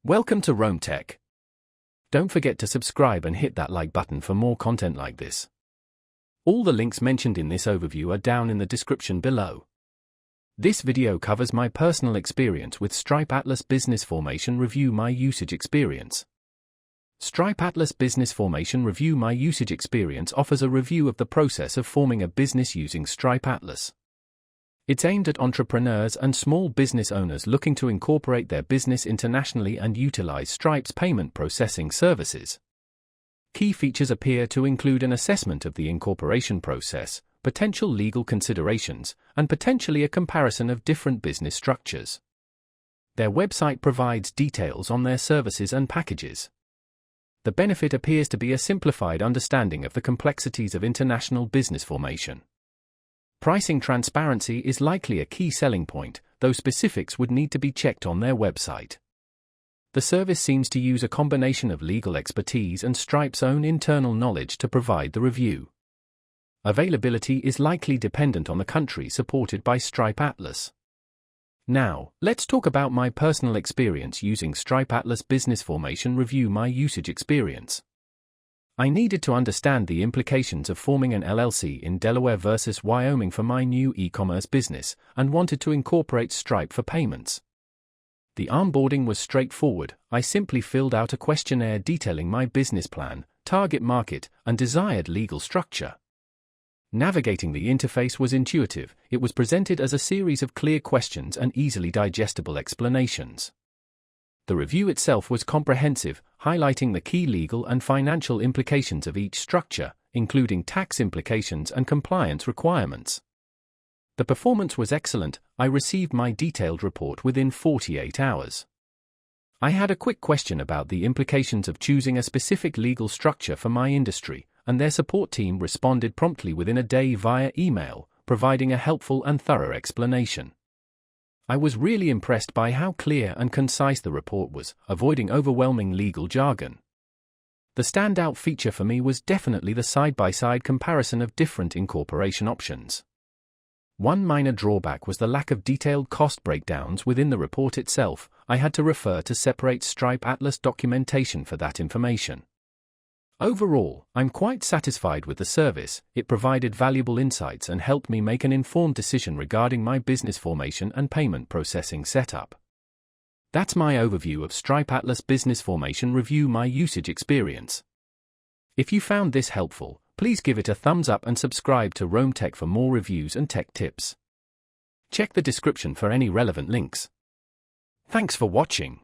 Welcome to Rome Tech. Don't forget to subscribe and hit that like button for more content like this. All the links mentioned in this overview are down in the description below. This video covers my personal experience with Stripe Atlas Business Formation Review My Usage Experience. Stripe Atlas Business Formation Review My Usage Experience offers a review of the process of forming a business using Stripe Atlas. It's aimed at entrepreneurs and small business owners looking to incorporate their business internationally and utilize Stripe's payment processing services. Key features appear to include an assessment of the incorporation process, potential legal considerations, and potentially a comparison of different business structures. Their website provides details on their services and packages. The benefit appears to be a simplified understanding of the complexities of international business formation. Pricing transparency is likely a key selling point, though specifics would need to be checked on their website. The service seems to use a combination of legal expertise and Stripe's own internal knowledge to provide the review. Availability is likely dependent on the country supported by Stripe Atlas. Now, let's talk about my personal experience using Stripe Atlas Business Formation Review My Usage Experience. I needed to understand the implications of forming an LLC in Delaware versus Wyoming for my new e-commerce business, and wanted to incorporate Stripe for payments. The onboarding was straightforward. I simply filled out a questionnaire detailing my business plan, target market, and desired legal structure. Navigating the interface was intuitive. It was presented as a series of clear questions and easily digestible explanations. The review itself was comprehensive, highlighting the key legal and financial implications of each structure, including tax implications and compliance requirements. The performance was excellent. I received my detailed report within 48 hours. I had a quick question about the implications of choosing a specific legal structure for my industry, and their support team responded promptly within a day via email, providing a helpful and thorough explanation. I was really impressed by how clear and concise the report was, avoiding overwhelming legal jargon. The standout feature for me was definitely the side-by-side comparison of different incorporation options. One minor drawback was the lack of detailed cost breakdowns within the report itself. I had to refer to separate Stripe Atlas documentation for that information. Overall, I'm quite satisfied with the service. It provided valuable insights and helped me make an informed decision regarding my business formation and payment processing setup. That's my overview of Stripe Atlas Business Formation Review My Usage Experience. If you found this helpful, please give it a thumbs up and subscribe to Rome Tech for more reviews and tech tips. Check the description for any relevant links. Thanks for watching.